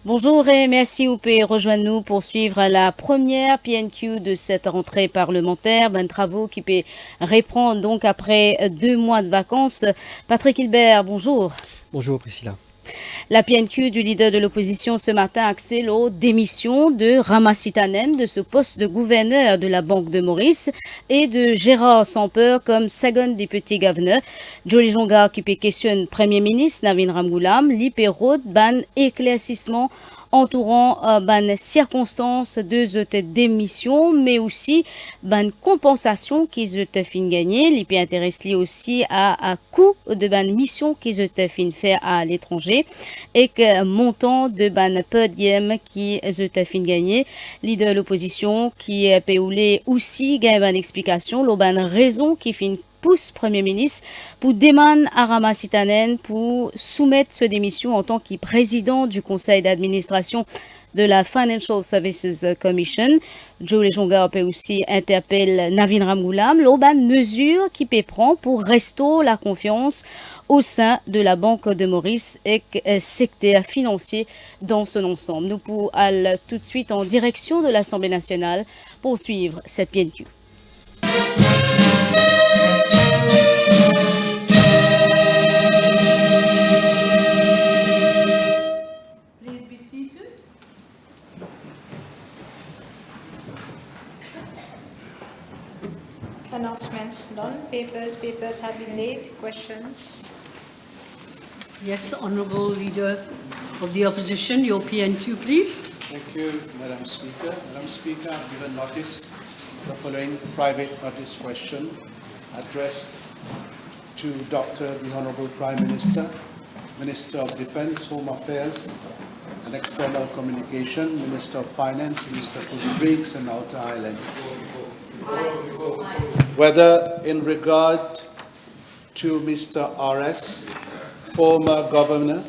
Bonjour et merci. Vous pouvez rejoindre nous pour suivre la première PNQ de cette rentrée parlementaire. Ben, travaux qui peut reprendre donc après 2 mois de vacances. Patrick Hilbert, bonjour. Bonjour Priscilla. La PNQ du leader de l'opposition ce matin accèle aux démissions de Ramasitanen de ce poste de gouverneur de la Banque de Maurice et de Gérard Sampeur comme second deputy governor. Jolie Jonga qui questionne Premier ministre Navin Ramgoolam, l'hyperroute ban éclaircissement entourant ban circonstances de cette démission, mais aussi ban compensation qu'ils ont fin gagner. L'IP intéresse aussi à coût de ban mission qu'ils ont fin faire à l'étranger et que montant de ban podium qui ont fin gagner. Leader de l'opposition qui peut aussi gagner ban explication, le ban raison qui fin pousse Premier ministre pour demander à Ramasitanen pour soumettre sa démission en tant que président du conseil d'administration de la Financial Services Commission. Joe Lejonga peut aussi interpeller Navin Ramgoolam, l'auban mesure qui peut prendre pour restaurer la confiance au sein de la Banque de Maurice et secteur financier dans son ensemble. Nous pouvons aller tout de suite en direction de l'Assemblée nationale pour suivre cette PNQ. Announcements none. Papers have been laid. Questions? Yes, Honourable Leader of the Opposition, your PNQ, please. Thank you, Madam Speaker. Madam Speaker, I've given notice the following private notice question addressed to the Honourable Prime Minister, Minister of Defence, Home Affairs and External Communication, Minister of Finance, Minister for the Breaks and Outer Islands. Whether in regard to Mr. R.S., former governor,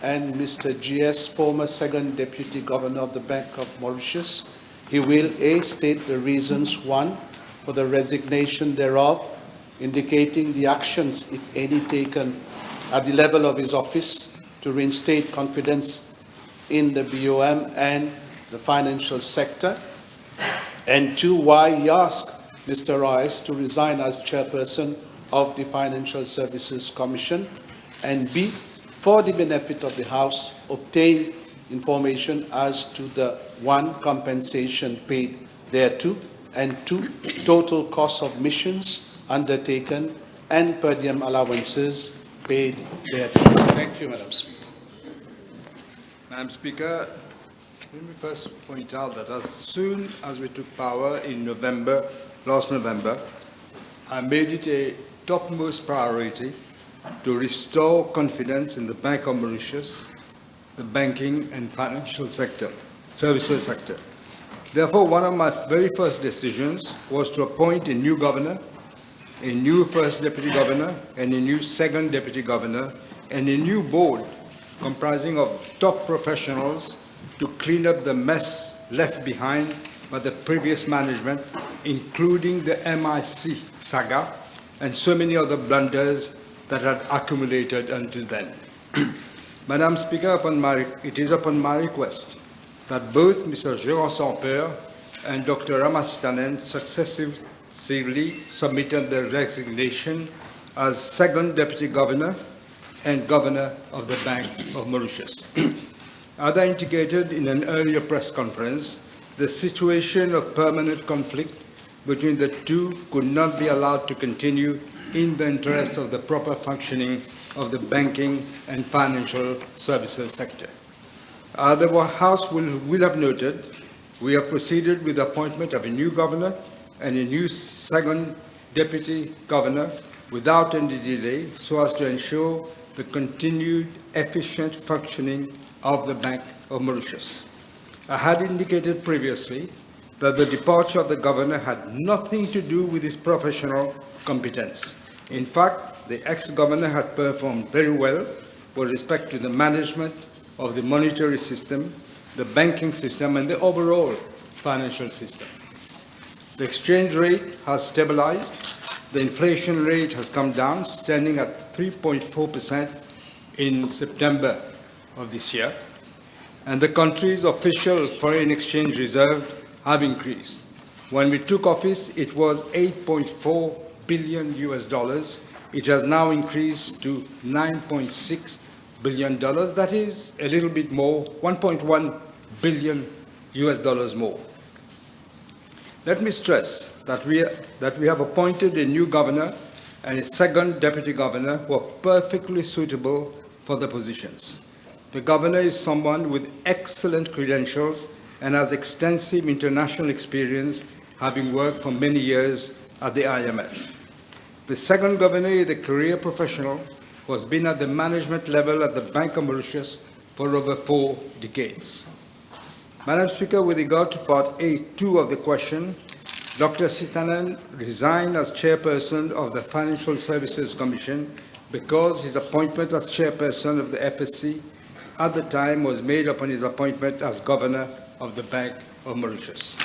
and Mr. G.S., former second deputy governor of the Bank of Mauritius, he will A, state the reasons, 1, for the resignation thereof, indicating the actions, if any, taken at the level of his office to reinstate confidence in the BoM and the financial sector, and 2, why he asked Mr. Rice to resign as chairperson of the Financial Services Commission, and B, for the benefit of the House, obtain information as to the 1, compensation paid thereto, and 2, total cost of missions undertaken and per diem allowances paid thereto. Thank you, Madam Speaker. Madam Speaker, let me first point out that as soon as we took power in last November, I made it a topmost priority to restore confidence in the Bank of Mauritius, the banking and financial sector, services sector. Therefore, one of my very first decisions was to appoint a new governor, a new first deputy governor, and a new second deputy governor, and a new board comprising of top professionals to clean up the mess left behind by the previous management, including the MIC saga and so many other blunders that had accumulated until then. Madam Speaker, it is upon my request that both Mr. Gérard Sampeur and Dr. Ramasitanen successively submitted their resignation as second deputy governor and governor of the Bank of Mauritius. As I indicated in an earlier press conference, the situation of permanent conflict between the two could not be allowed to continue in the interest of the proper functioning of the banking and financial services sector. The House will have noted we have proceeded with the appointment of a new governor and a new second deputy governor without any delay so as to ensure the continued efficient functioning of the Bank of Mauritius. I had indicated previously that the departure of the governor had nothing to do with his professional competence. In fact, the ex-governor had performed very well with respect to the management of the monetary system, the banking system, and the overall financial system. The exchange rate has stabilized. The inflation rate has come down, standing at 3.4% in September of this year. and the country's official foreign exchange reserve have increased. When we took office, it was 8.4 billion US dollars. It has now increased to 9.6 billion dollars. That is a little bit more, 1.1 billion US dollars more. Let me stress that we have appointed a new governor and a second deputy governor who are perfectly suitable for the positions. The governor is someone with excellent credentials and has extensive international experience, having worked for many years at the IMF. The second governor is a career professional who has been at the management level at the Bank of Mauritius for over 4 decades. Madam Speaker, with regard to Part A2 of the question, Dr. Sitanan resigned as chairperson of the Financial Services Commission because his appointment as chairperson of the FSC at the time was made upon his appointment as governor of the Bank of Mauritius.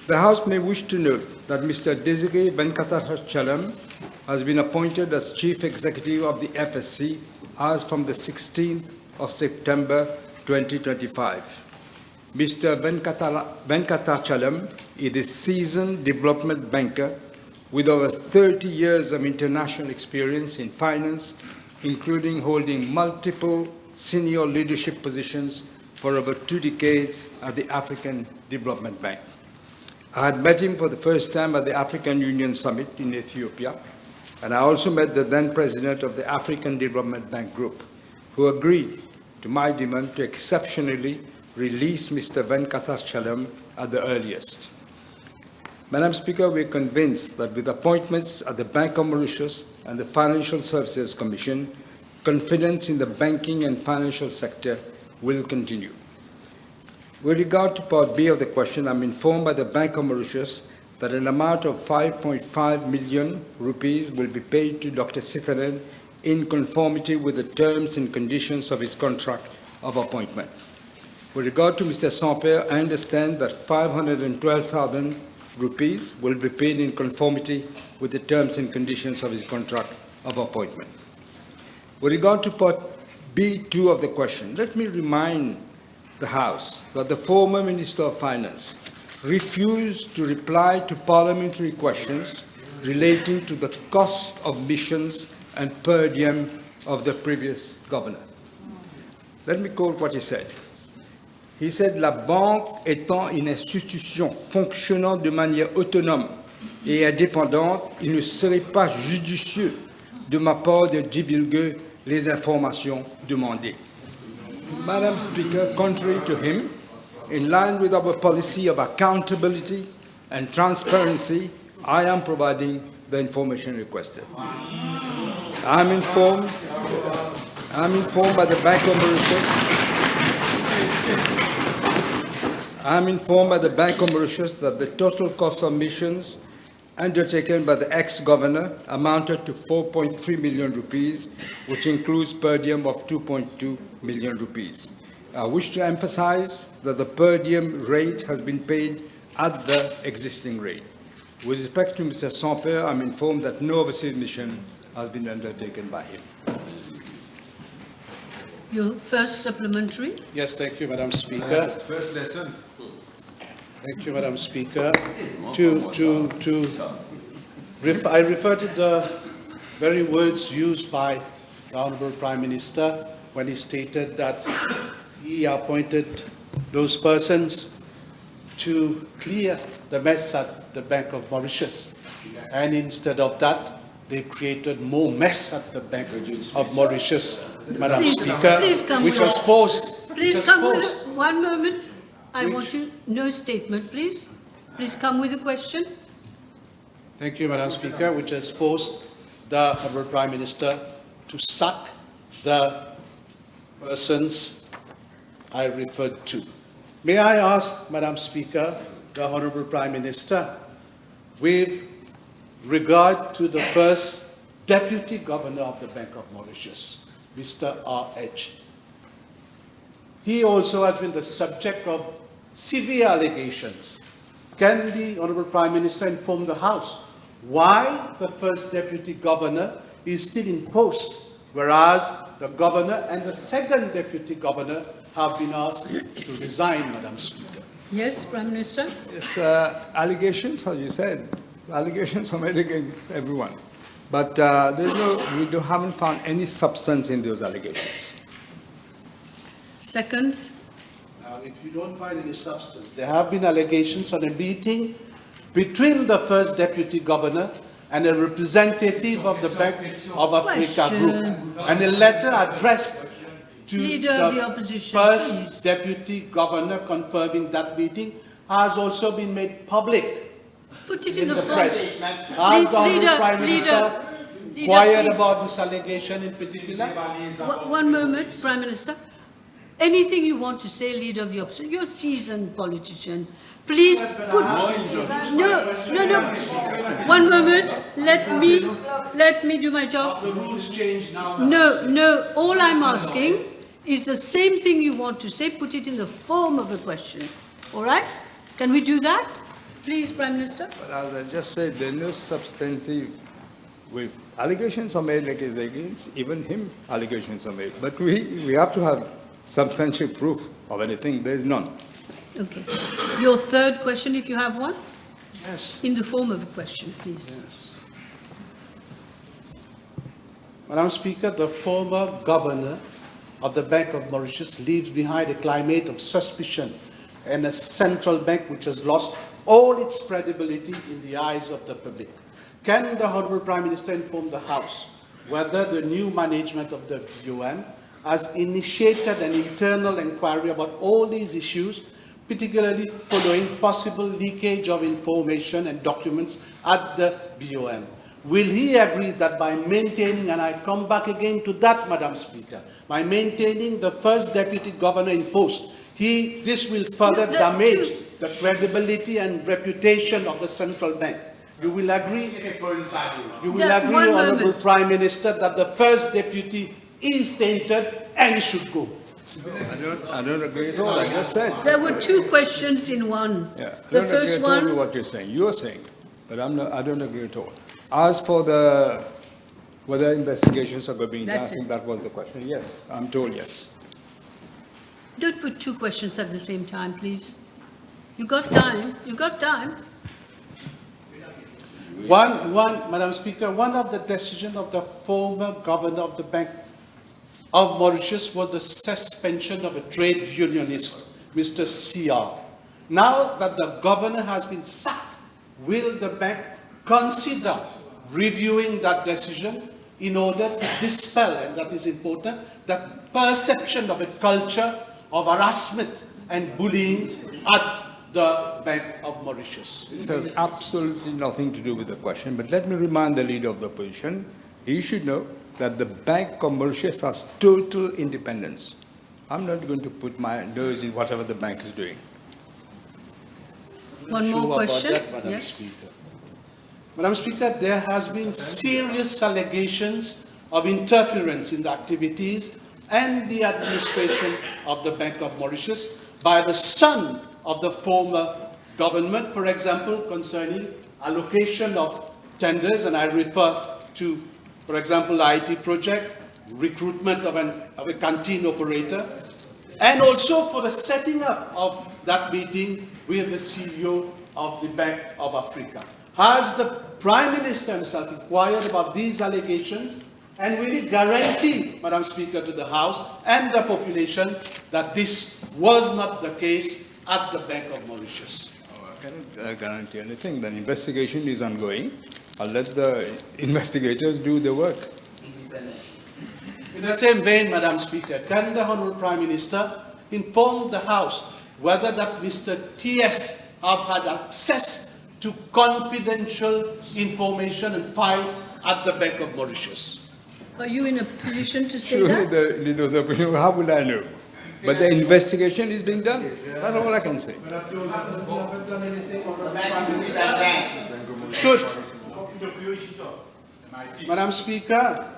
The House may wish to note that Mr. Desiree Venkatachalam has been appointed as Chief Executive of the FSC as from the 16th of September 2025. Mr. Venkatachalam is a seasoned development banker with over 30 years of international experience in finance, including holding multiple senior leadership positions for over 2 decades at the African Development Bank. I had met him for the first time at the African Union Summit in Ethiopia, and I also met the then president of the African Development Bank Group, who agreed to my demand to exceptionally release Mr. Venkatachalam at the earliest. Madam Speaker, we are convinced that with appointments at the Bank of Mauritius and the Financial Services Commission, confidence in the banking and financial sector will continue. With regard to Part B of the question, I'm informed by the Bank of Mauritius that an amount of 5.5 million rupees will be paid to Dr. Sitanan in conformity with the terms and conditions of his contract of appointment. With regard to Mr. Sampere, I understand that 512,000 rupees will be paid in conformity with the terms and conditions of his contract of appointment. With regard to Part B2 of the question, let me remind the House that the former Minister of Finance refused to reply to parliamentary questions relating to the cost of missions and per diem of the previous governor. Let me quote what he said. He said, "La banque étant une institution fonctionnant de manière autonome et indépendante, il ne serait pas judicieux de ma part de divulguer les informations demandées." Madam Speaker, contrary to him, in line with our policy of accountability and transparency, I am providing the information requested. I'm informed by the Bank of Mauritius that the total cost of missions undertaken by the ex-governor amounted to 4.3 million rupees, which includes per diem of 2.2 million rupees. I wish to emphasize that the per diem rate has been paid at the existing rate. With respect to Mr. Sampere, I'm informed that no overseas mission has been undertaken by him. Your first supplementary. Yes, thank you, Madam Speaker. First lesson. Thank you, Madam Speaker. I refer to the very words used by the Honourable Prime Minister when he stated that he appointed those persons to clear the mess at the Bank of Mauritius. And instead of that, they created more mess at the Bank of Mauritius, Madam Speaker, which was forced. Please come with one moment. I want you, no statement, please. Please come with a question. Thank you, Madam Speaker, which has forced the Honourable Prime Minister to sack the persons I referred to. May I ask, Madam Speaker, the Honourable Prime Minister, with regard to the first Deputy Governor of the Bank of Mauritius, Mr. R.H. He also has been the subject of severe allegations. Can the Honourable Prime Minister inform the House why the first Deputy Governor is still in post, whereas the Governor and the second Deputy Governor have been asked to resign, Madam Speaker. Yes, Prime Minister. Yes, allegations, as you said, allegations are made against everyone. But haven't found any substance in those allegations. Second. Now, if you don't find any substance, there have been allegations on a meeting between the first Deputy Governor and a representative of the Bank of Africa Group, and a letter addressed to the first Deputy Governor confirming that meeting has also been made public. Put it in the form. press. Has the Honourable Prime Minister inquired about this allegation in particular? One moment, Prime Minister. Anything you want to say, Leader of the Opposition, you're a seasoned politician. Please put... No. One moment. Let me do my job. The rules change now. No. All I'm asking is the same thing you want to say, put it in the form of a question. All right? Can we do that? Please, Prime Minister. Well, as I just said, there are no substantive allegations are made against even him. Allegations are made, but we have to have substantial proof of anything. There is none. Okay. Your third question, if you have one. Yes. In the form of a question, please. Yes. Madam Speaker, the former governor of the Bank of Mauritius leaves behind a climate of suspicion and a central bank which has lost all its credibility in the eyes of the public. Can the Honourable Prime Minister inform the House whether the new management of the BoM has initiated an internal inquiry about all these issues, particularly following possible leakage of information and documents at the BoM? Will he agree that by maintaining, and I come back again to that, Madam Speaker, by maintaining the first Deputy Governor in post, this will further damage the credibility and reputation of the central bank? You will agree? You will agree, Honourable Prime Minister, that the first Deputy is tainted and he should go? I don't agree at all. I just said. There were two questions in one. Yeah, the first one. With what you're saying. You're saying, but I don't agree at all. As for whether investigations are being done, I think that was the question. Yes, I'm told yes. Don't put two questions at the same time, please. You got time. Madam Speaker, one of the decisions of the former governor of the Bank of Mauritius was the suspension of a trade unionist, Mr. CR. Now that the governor has been sacked, will the bank consider reviewing that decision in order to dispel, and that is important, the perception of a culture of harassment and bullying at the Bank of Mauritius? This has absolutely nothing to do with the question, but let me remind the Leader of the Opposition, he should know that the Bank of Mauritius has total independence. I'm not going to put my nose in whatever the bank is doing. One more question. Madam Speaker. Madam Speaker, there has been serious allegations of interference in the activities and the administration of the Bank of Mauritius by the son of the former government, for example, concerning allocation of tenders, and I refer to, for example, the IT project, recruitment of a canteen operator, and also for the setting up of that meeting with the CEO of the Bank of Africa. Has the Prime Minister himself inquired about these allegations, and will he guarantee, Madam Speaker, to the House and the population that this was not the case at the Bank of Mauritius? I cannot guarantee anything. The investigation is ongoing. I'll let the investigators do the work. In the same vein, Madam Speaker, can the Honourable Prime Minister inform the House whether that Mr. T.S. have had access to confidential information and files at the Bank of Mauritius? Are you in a position to say Surely that? the Leader of the Opposition, how will I know? But the investigation is being done. That's all I can say. Should. Madam Speaker,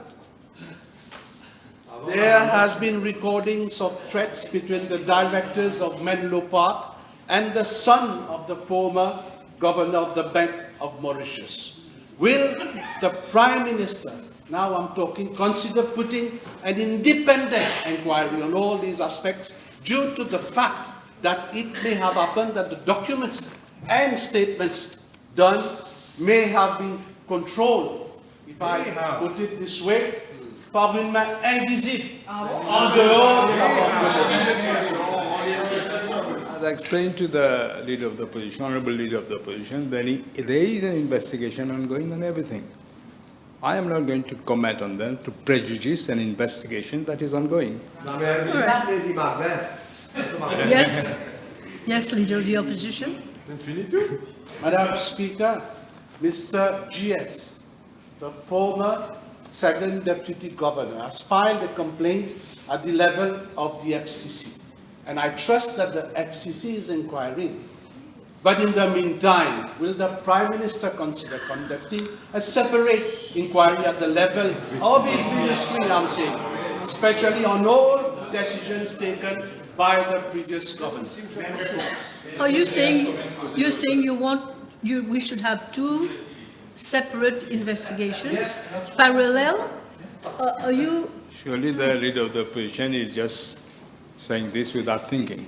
there has been recordings of threats between the directors of Menlo Park and the son of the former governor of the Bank of Mauritius. Will the Prime Minister, now I'm talking, consider putting an independent inquiry on all these aspects due to the fact that it may have happened that the documents and statements done may have been controlled, if I put it this way, par une main invisible en dehors de la banque de Maurice. As I explained to the leader of the opposition, honorable leader of the opposition, there is an investigation ongoing on everything. I am not going to comment on them to prejudice an investigation that is ongoing. Yes, yes, Leader of the Opposition. Madam Speaker, Mr. GS, the former second deputy governor, has filed a complaint at the level of the FCC. And I trust that the FCC is inquiring. But in the meantime, will the Prime Minister consider conducting a separate inquiry at the level of his ministry, I'm saying, especially on all decisions taken by the previous government? Are you saying we should have two separate investigations, parallel? Are you? Surely the leader of the opposition is just saying this without thinking.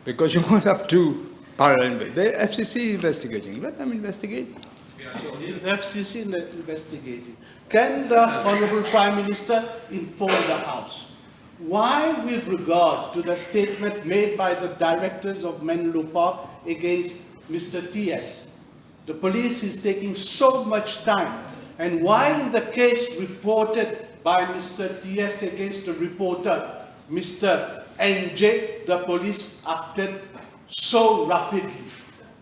Because you won't have two parallel. The FCC is investigating. Let them investigate. The FCC is investigating. Can the Honourable Prime Minister inform the House why, with regard to the statement made by the directors of Menlo Park against Mr. TS, the police is taking so much time, and why in the case reported by Mr. TS against the reporter, Mr. NJ, the police acted so rapidly?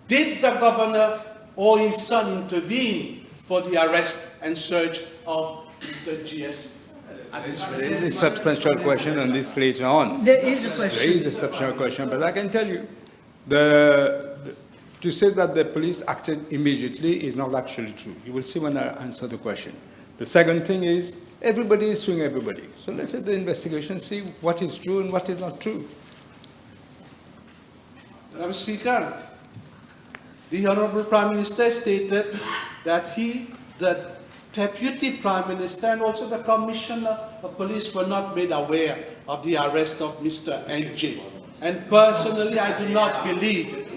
Did the governor or his son intervene for the arrest and search of Mr. GS at his residence? There is a substantial question on this later on. There is a question. There is a substantial question, but I can tell you, to say that the police acted immediately is not actually true. You will see when I answer the question. The second thing is, everybody is suing everybody. So let the investigation see what is true and what is not true. Madam Speaker, the Honourable Prime Minister stated that he, the Deputy Prime Minister, and also the Commissioner of Police were not made aware of the arrest of Mr. NJ. And personally, I do not believe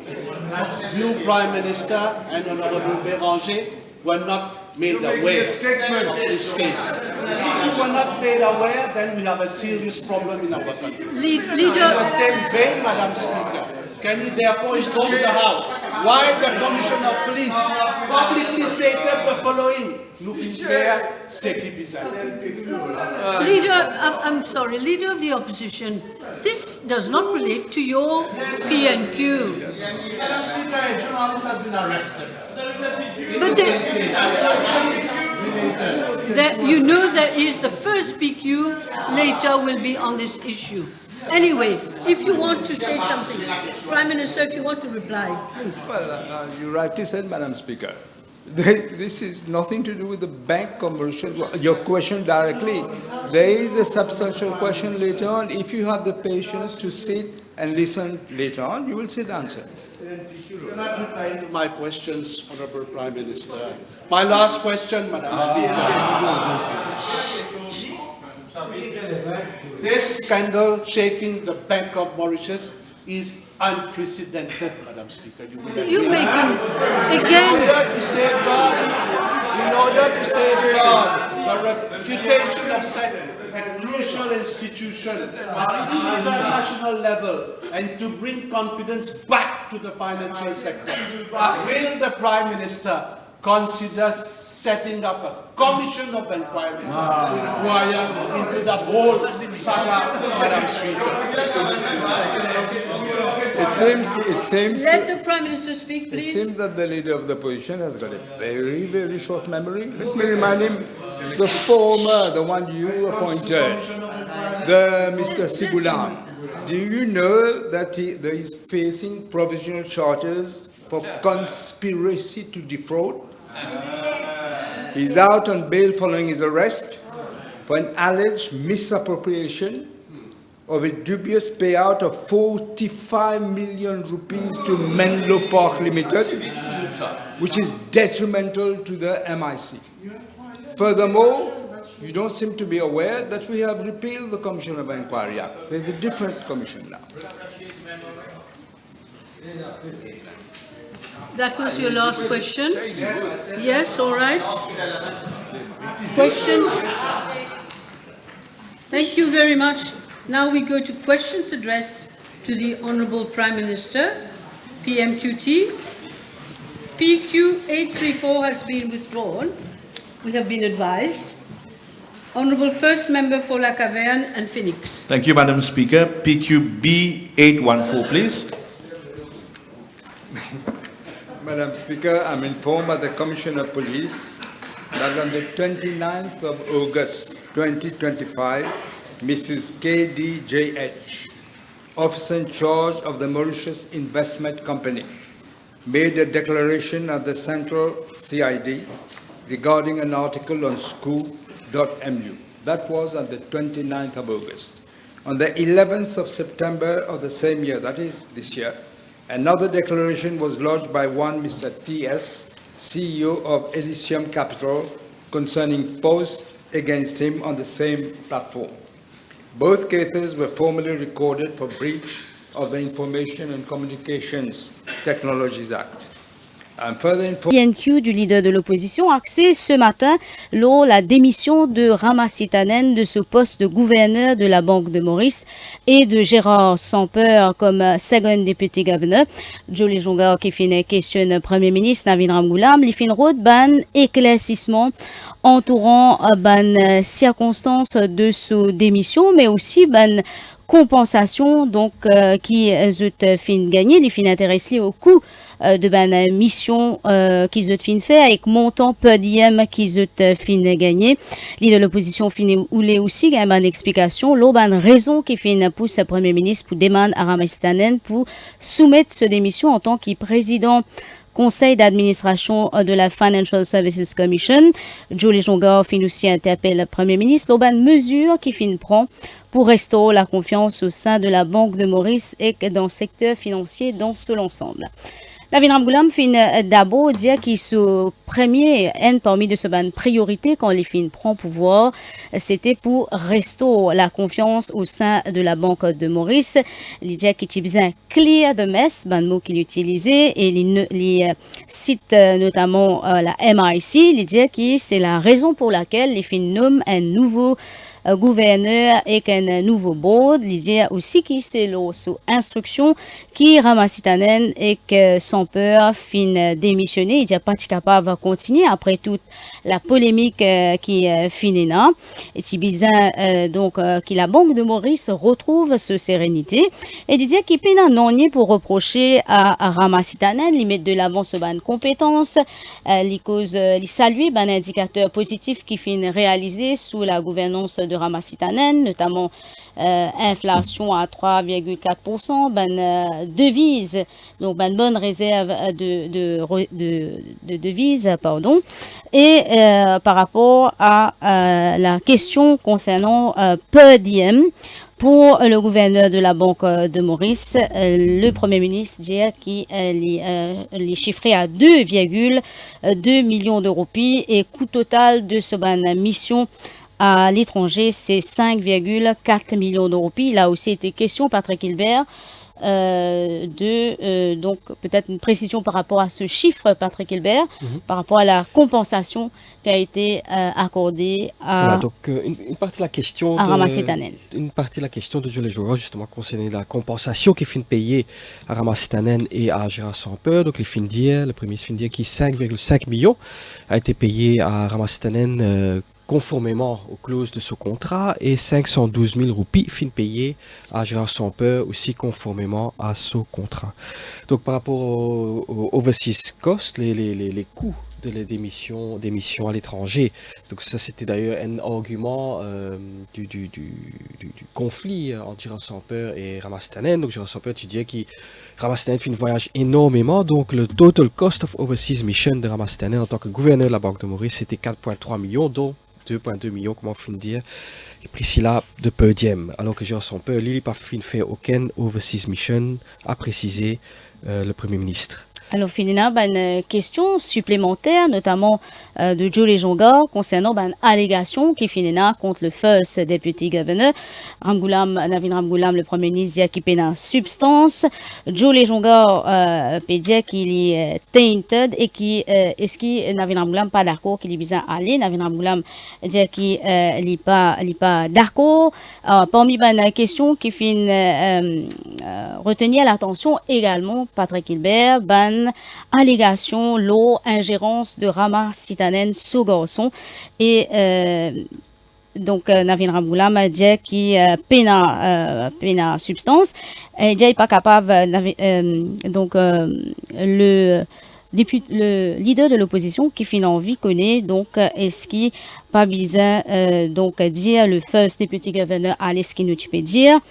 that you, Prime Minister, and Honourable Béranger were not made aware of this case. If you were not made aware, then we have a serious problem in our country. Leader. In the same vein, Madam Speaker, can he therefore inform the House why the Commissioner of Police publicly stated the following? Nous faire ce qui bizarre. Leader, I'm sorry, Leader of the Opposition, this does not relate to your PNQ. Madam Speaker, a journalist has been arrested. But you know there is the first PQ later will be on this issue. Anyway, if you want to say something, Prime Minister, if you want to reply, please. Well, you rightly said, Madam Speaker. This is nothing to do with the bank commercial. Your question directly. There is a substantial question later on. If you have the patience to sit and listen later on, you will see the answer. You're not replying to my questions, Honourable Prime Minister. My last question, Madam Speaker. This scandal shaking the Bank of Mauritius is unprecedented, Madam Speaker. You make him again. In order to safeguard the reputation of such a crucial institution at international level and to bring confidence back to the financial sector, will the Prime Minister consider setting up a commission of inquiry to inquire into that whole saga, Madam Speaker? It seems. Let the Prime Minister speak, please. It seems that the leader of the opposition has got a very, very short memory. Let me remind him, the former, the one you appointed, the Mr. Sigulam. Do you know that he is facing provisional charges for conspiracy to defraud? He's out on bail following his arrest for an alleged misappropriation of a dubious payout of 45 million rupees to Menlo Park Limited, which is detrimental to the MIC. Furthermore, you don't seem to be aware that we have repealed the Commission of Inquiry Act. There's a different commission now. That was your last question? Yes, all right. Questions? Thank you very much. Now we go to questions addressed to the Honourable Prime Minister, PMQT. PQ 834 has been withdrawn. We have been advised. Honourable First Member for La Caverne and Phoenix. Thank you, Madam Speaker. PQB 814, please. Madam Speaker, I'm informed by the Commissioner of Police that on the 29th of August 2025, Mrs. KDJH, officer in charge of the Mauritius Investment Company, made a declaration at the Central CID regarding an article on school.mu. That was on the 29th of August. On the 11th of September of the same year, that is this year, another declaration was lodged by one Mr. T.S., CEO of Elysium Capital, concerning posts against him on the same platform. Both cases were formally recorded for breach of the Information and Communications Technologies Act. PNQ du leader de l'opposition axée ce matin la démission de Ramasitanen de ce poste de gouverneur de la Banque de Maurice et de Gérard Sampeur comme second député gouverneur. Jolie Jonga qui finit questionne Premier ministre Navin Ramgoulam, li fin road ban éclaircissement entourant ban circonstances de sa démission mais aussi ban compensation donc qui ont fin gagner, les fin intéressés au coût de ban mission qu'ils ont fin fait avec montant per diem qu'ils ont fin gagner. L'idée de l'opposition fin ou les aussi gagne ban explication l'eau ban raison qui fin pousse le premier ministre pour demander à Ramasitanen pour soumettre ce démission en tant que président Conseil d'administration de la Financial Services Commission. Jolie Jonga fin aussi interpelle le Premier ministre l'auban mesure qui fin prend pour restaurer la confiance au sein de la Banque de Maurice et dans le secteur financier dans son ensemble. Navin Ramgoulam fin d'abord dire qu'il se premier parmi de ce ban priorité quand les fin prend pouvoir, c'était pour restaurer la confiance au sein de la Banque de Maurice. Il dit qu'il y a clear the mess, ban mot qu'il utilisait et les cite notamment la MIC, il dit que c'est la raison pour laquelle les fin nomment un nouveau gouverneur et un nouveau board. Il dit aussi que c'est sous instruction qui Ramasitanen et que son peur fin démissionner. Il dit pas capable de continuer après toute la polémique qui finit là. Et c'est bizarre donc que la Banque de Maurice retrouve ce sérénité. Et il dit qu'il peut non pour reprocher à Ramasitanen les mettre de l'avant ce ban compétences, les causes, les saluer ban indicateur positif qui fin réalisé sous la gouvernance de Ramasitanen, notamment inflation à 3,4%, devise, donc bonne réserve de devises, pardon, et par rapport à la question concernant per diem. Pour le gouverneur de la Banque de Maurice, le Premier ministre dit qu'il est chiffré à 2,2 millions de roupies et coût total de ce mission à l'étranger, c'est 5,4 millions de roupies. Il a aussi été question, Patrick Hilbert, donc peut-être une précision par rapport à ce chiffre, Patrick Hilbert, par rapport à la compensation qui a été accordée à, voilà, donc, une partie de la question Ramasitanen. Une partie de la question de Jolie Jonga justement concernait la compensation qui finit payée à Ramasitanen et à Gérard Sampeur. Donc les fin dire, le premier ministre fin dire qui 5,5 millions a été payé à Ramasitanen conformément aux clauses de ce contrat et 512 000 roupies fin payées à Gérard Sampeur aussi conformément à ce contrat. Donc par rapport aux overseas costs, les coûts de des missions à l'étranger. Donc ça c'était d'ailleurs un argument du conflit entre Gérard Sampeur et Ramasitanen. Donc Gérard Sampeur tu disais que Ramasitanen fait un voyage énormément, donc le total cost of overseas mission de Ramasitanen en tant que gouverneur de la Banque de Maurice c'était 4,3 millions, dont 2,2 millions, comment on dire, Priscilla de per diem, alors que Gérard Sampeur, lui, n'a pas fait aucune overseas mission, a précisé le Premier ministre. Alors, finina, une question supplémentaire, notamment de Joe Lejonga, concernant une allégation qui finina contre le first deputy governor, Navin Ramgoolam, le premier ministre, qui péna substance. Joe Lejonga peut dire qu'il est tainted et qui, est-ce que Navin Ramgoolam pas d'accord qu'il est bien aller. Navin Ramgoolam dit qu'il n'est pas d'accord. Parmi les questions qui finissent retenir l'attention également, Patrick Hilbert, allégation, l'eau, ingérence de Rama Sitanen sous garçon et donc Navin Ramgoolam a dit qu'il pena substance et dit pas capable le leader de l'opposition qui fait envie connaît donc est-ce qu'il pas besoin donc dire le first deputy governor à ce qu'il nous peut dire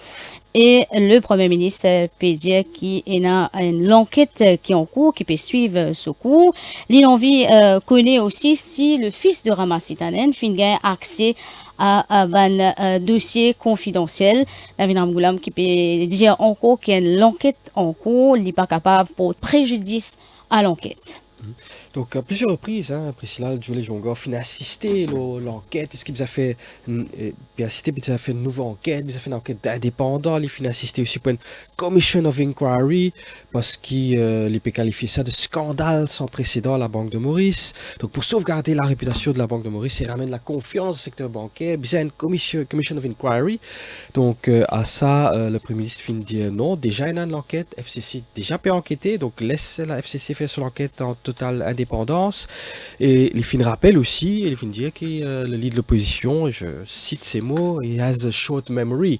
et le Premier ministre peut dire qu'il y a une enquête qui est en cours, qui peut suivre ce cours. L'Inenvie connaît aussi si le fils de Ramasitanen a accès à un dossier confidentiel. Navin Ramgoolam qui peut dire encore qu'il y a une enquête en cours, il n'est pas capable pour préjudice à l'enquête. Donc, à plusieurs reprises, Priscilla, Joe Lejonga, fin assisté l'enquête. Est-ce qu'il a fait une nouvelle enquête, il a fait une enquête d'indépendant, il fin assisté aussi pour une commission of inquiry, parce qu'il peut qualifier ça de scandale sans précédent à la Banque de Maurice. Donc, pour sauvegarder la réputation de la Banque de Maurice et ramène la confiance au secteur bancaire, il y a une commission of inquiry. Donc, à ça, le Premier ministre fin dire non, déjà il y a une enquête, FCC déjà peut enquêter, donc laisse la FCC faire son enquête en totale indépendance. Et les fin rappellent aussi, les fin dire que le leader de l'opposition, je cite ces mots, he has a short memory.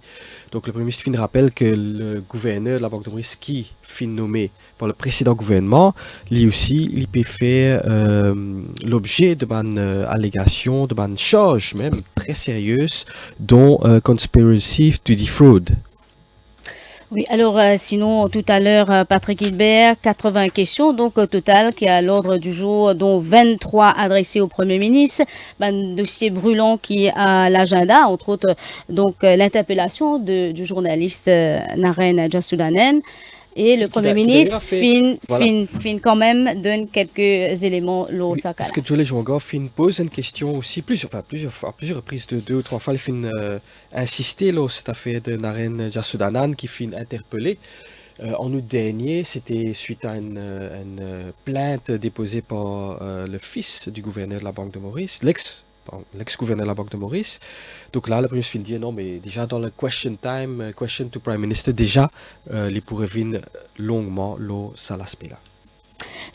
Donc le Premier ministre fin rappelle que le gouverneur de la Banque de Maurice qui fin nommé par le précédent gouvernement, lui aussi, il peut faire l'objet de bonnes allégations, de bonnes charges même très sérieuses, dont conspiracy to defraud. Oui, alors sinon, tout à l'heure, Patrick Hilbert, 80 questions, donc au total, qui est à l'ordre du jour, dont 23 adressées au Premier ministre. Un dossier brûlant qui est à l'agenda, entre autres, donc l'interpellation du journaliste Naren Jassoudanen. Et le Premier ministre fin quand même donne quelques éléments Oui, parce que Joe Lejonga pose une question aussi, à plusieurs reprises, deux ou trois fois, il fin insister sur cette affaire de Naren Jassoudanan qui fin interpellé. En août dernier, c'était suite à une plainte déposée par le fils du gouverneur de la Banque de Maurice, l'ex-gouverneur de la Banque de Maurice. Donc là, le Premier ministre dit non, mais déjà dans le question time, question to Prime Minister, déjà, il pourrait venir longuement sur l'aspect-là.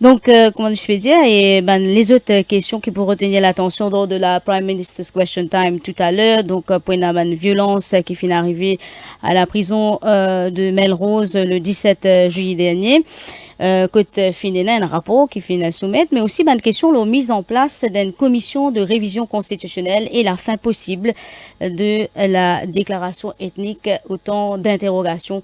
Donc, comment je peux dire, et les autres questions qui pourraient retenir l'attention lors de la Prime Minister's Question Time tout à l'heure, donc pour une violence qui finit d'arriver à la prison de Melrose le 17 juillet dernier. Côté finina un rapport qui finit soumettre, mais aussi une question la mise en place d'une commission de révision constitutionnelle et la fin possible de la déclaration ethnique, autant d'interrogations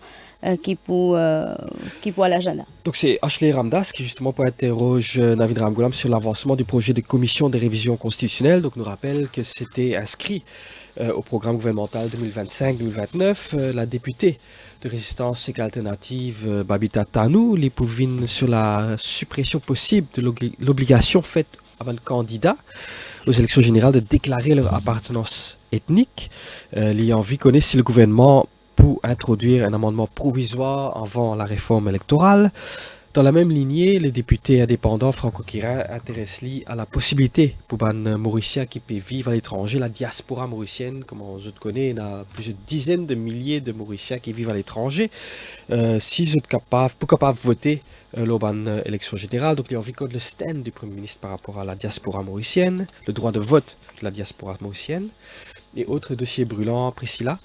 qui pour l'agenda. Donc c'est Ashley Ramdas qui justement interroge Navin Ramgoolam sur l'avancement du projet de commission de révision constitutionnelle. Donc nous rappelle que c'était inscrit au programme gouvernemental 2025-2029. La députée de résistance et alternative Babita Tanou les pouvine sur la suppression possible de l'obligation faite à un candidat aux élections générales de déclarer leur appartenance ethnique. L'ayant vu connaître si le gouvernement pour introduire un amendement provisoire avant la réforme électorale. Dans la même lignée, les députés indépendants franco-quirains intéressent à la possibilité pour les Mauriciens qui peuvent vivre à l'étranger, la diaspora mauricienne, comme on le connaît, il y a plusieurs dizaines de milliers de Mauriciens qui vivent à l'étranger. S'ils sont capables de voter lors d'une élection générale, donc il y a envie le stand du Premier ministre par rapport à la diaspora mauricienne, le droit de vote de la diaspora mauricienne. Et autre dossier brûlant, Priscilla,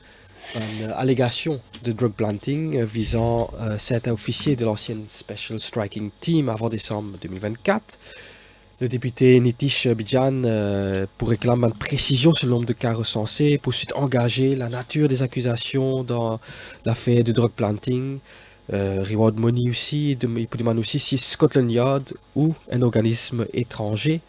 une allégation de drug planting visant certains officiers de l'ancienne Special Striking Team avant décembre 2024. Le député Nitish Bijan pour réclamer une précision sur le nombre de cas recensés, pour ensuite engager la nature des accusations dans l'affaire de drug planting. Reward Money aussi, il demande aussi si Scotland Yard ou un organisme étranger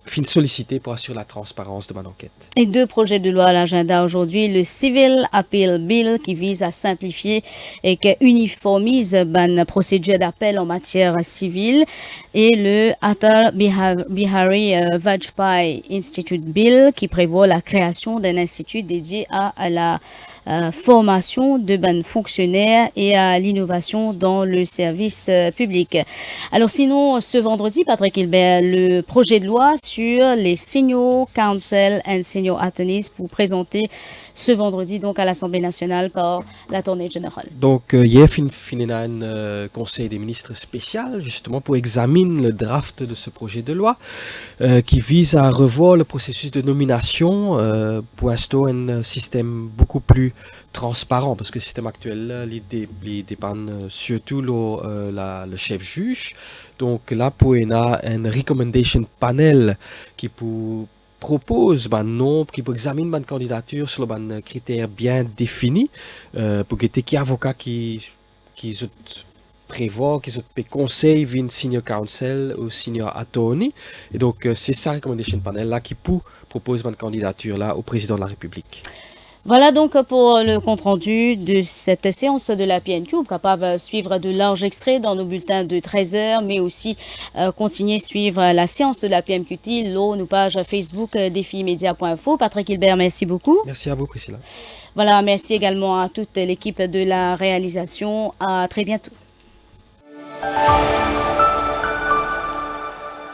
fin sollicité pour assurer la transparence de mon enquête. Et 2 projets de loi à l'agenda aujourd'hui. Le Civil Appeal Bill qui vise à simplifier et qui uniformise la procédure d'appel en matière civile. Et le Atal Bihari Vajpayee Institute Bill qui prévoit la création d'un institut dédié à la formation de fonctionnaires et à l'innovation dans le service public. Alors sinon, ce vendredi, Patrick Hilbert, le projet de loi sur les senior counsel and senior attorneys pour présenter ce vendredi donc à l'Assemblée nationale par l'Attorney General. Donc, hier, fin un conseil des ministres spécial, justement, pour examiner le draft de ce projet de loi qui vise à revoir le processus de nomination pour instaurer un système beaucoup plus transparent, parce que le système actuel, il dépend surtout le chef juge. Donc là, pour y a un recommendation panel qui propose un nombre, qui peut examiner une candidature sur un critère bien défini, pour que qui avocat qui prévoit, qui conseille une senior counsel ou senior attorney. Et donc, c'est ça recommendation panel là qui propose une candidature là au président de la République. Voilà donc pour le compte-rendu de cette séance de la PNQ. Vous êtes capable de suivre de larges extraits dans nos bulletins de 13h, mais aussi continuer à suivre la séance de la PMQT, nos pages Facebook défimedia.info. Patrick Hilbert, merci beaucoup. Merci à vous, Priscilla. Voilà, merci également à toute l'équipe de la réalisation. À très bientôt.